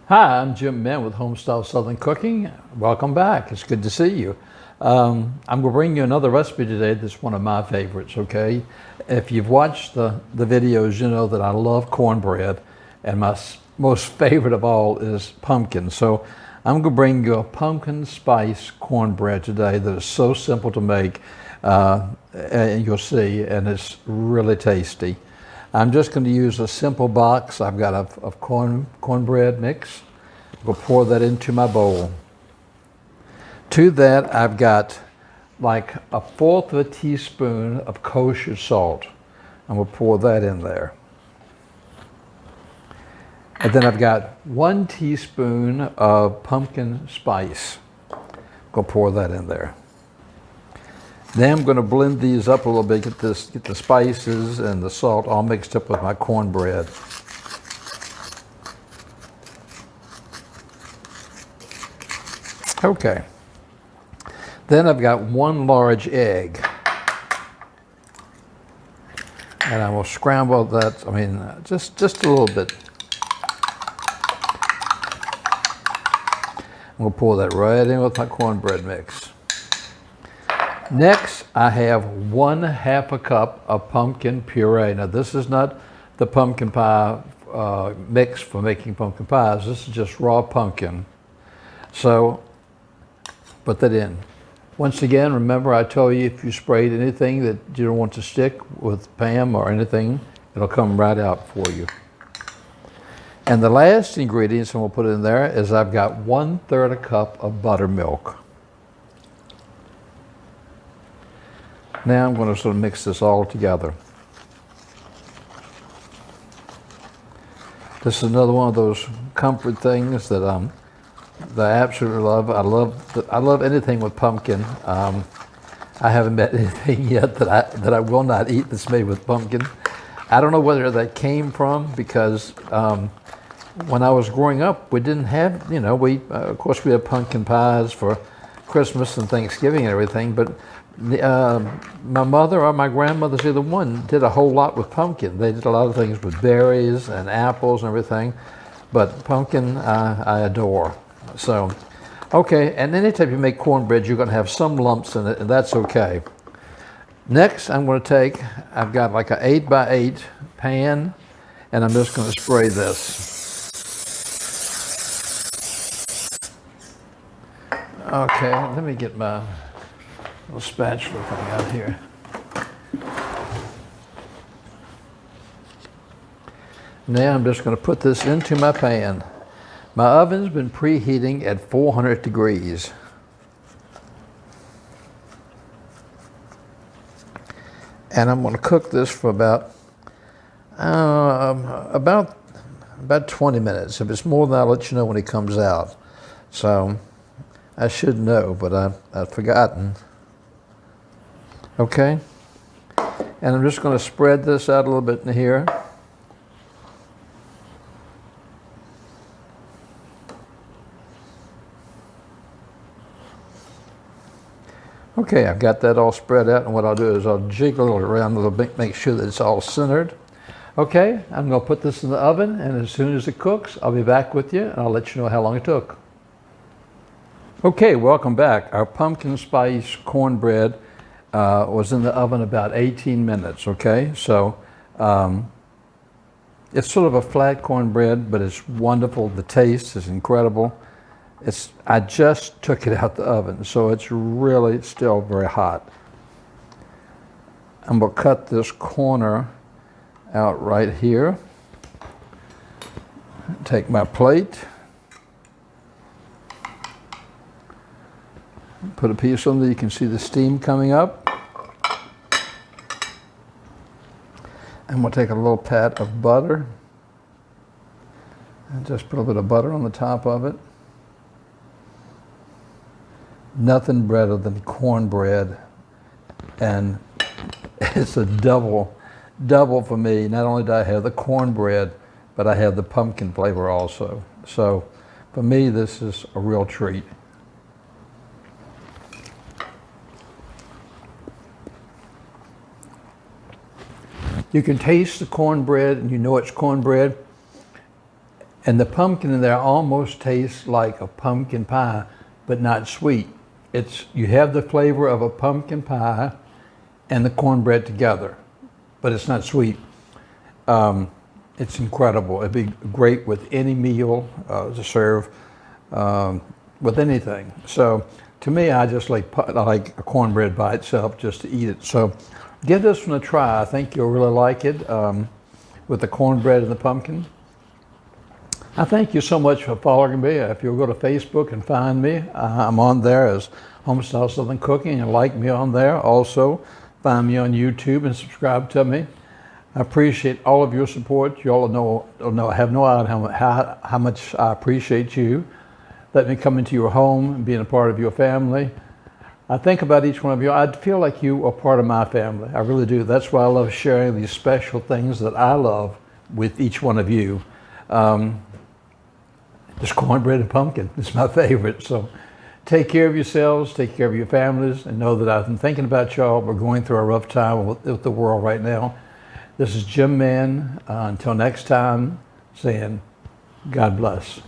Hi, I'm Jim Mann with Homestyle Southern Cooking. Welcome back. It's good to see you. I'm going to bring you another recipe today that's one of my favorites, okay? If you've watched the videos, you know that I love cornbread, and my most favorite of all is pumpkin. So I'm going to bring you a pumpkin spice cornbread today that is so simple to make, and you'll see, and it's really tasty. I'm just going to use a simple box. I've got a cornbread mix. I'll pour that into my bowl. To that, I've got like 1/4 teaspoon of kosher salt. I'm going to pour that in there. And then I've got 1 teaspoon of pumpkin spice. Go pour that in there. Then I'm going to blend these up a little bit, get the spices and the salt all mixed up with my cornbread. Okay. Then I've got 1 large egg. And I will scramble that, just a little bit. I'm going to pour that right in with my cornbread mix. Next, I have 1/2 cup of pumpkin puree. Now, this is not the pumpkin pie mix for making pumpkin pies. This is just raw pumpkin. So, put that in. Once again, remember I told you if you sprayed anything that you don't want to stick with Pam or anything, it'll come right out for you. And the last ingredients I'm going to put in there is I've got 1/3 cup of buttermilk. Now I'm going to sort of mix this all together. This is another one of those comfort things that I absolutely love. I love anything with pumpkin. I haven't met anything yet that I will not eat that's made with pumpkin. I don't know whether that came from because when I was growing up, we didn't have, of course we had pumpkin pies for Christmas and Thanksgiving and everything, but my mother or my grandmother's either one did a whole lot with pumpkin. They did a lot of things with berries and apples and everything, but pumpkin I adore. So, okay, and anytime you make cornbread, you're going to have some lumps in it, and that's okay. Next, I'm going to I've got like an 8x8 pan, and I'm just going to spray this. Okay, let me get my little spatula thing out here. Now I'm just going to put this into my pan. My oven's been preheating at 400 degrees. And I'm going to cook this for about 20 minutes. If it's more than that, I'll let you know when it comes out. So I should know, but I've forgotten. Okay, and I'm just going to spread this out a little bit in here. Okay, I've got that all spread out, and what I'll do is I'll jiggle it around a little bit, make sure that it's all centered. Okay, I'm going to put this in the oven, and as soon as it cooks, I'll be back with you, and I'll let you know how long it took. Okay, welcome back. Our pumpkin spice cornbread was in the oven about 18 minutes, okay? So it's sort of a flat cornbread, but it's wonderful. The taste is incredible. I just took it out the oven, so it's really still very hot. I'm going to cut this corner out right here. Take my plate. Put a piece on there, you can see the steam coming up. And we'll take a little pat of butter and just put a bit of butter on the top of it. Nothing better than cornbread, and it's a double for me. Not only do I have the cornbread, but I have the pumpkin flavor also. So for me, this is a real treat. You can taste the cornbread and you know it's cornbread. And the pumpkin in there almost tastes like a pumpkin pie, but not sweet. You have the flavor of a pumpkin pie and the cornbread together, but it's not sweet. It's incredible. It'd be great with any meal to serve with anything. So to me, I just like a cornbread by itself just to eat it. So give this one a try. I think you'll really like it with the cornbread and the pumpkin. I thank you so much for following me. If you'll go to Facebook and find me, I'm on there as Homestyle Southern Cooking, and like me on there. Also, find me on YouTube and subscribe to me. I appreciate all of your support. You all have no idea how much I appreciate you. Let me come into your home and being a part of your family. I think about each one of you. I feel like you are part of my family. I really do. That's why I love sharing these special things that I love with each one of you. This cornbread and pumpkin is my favorite. So take care of yourselves, take care of your families, and know that I've been thinking about y'all. We're going through a rough time with the world right now. This is Jim Mann. Until next time, saying God bless.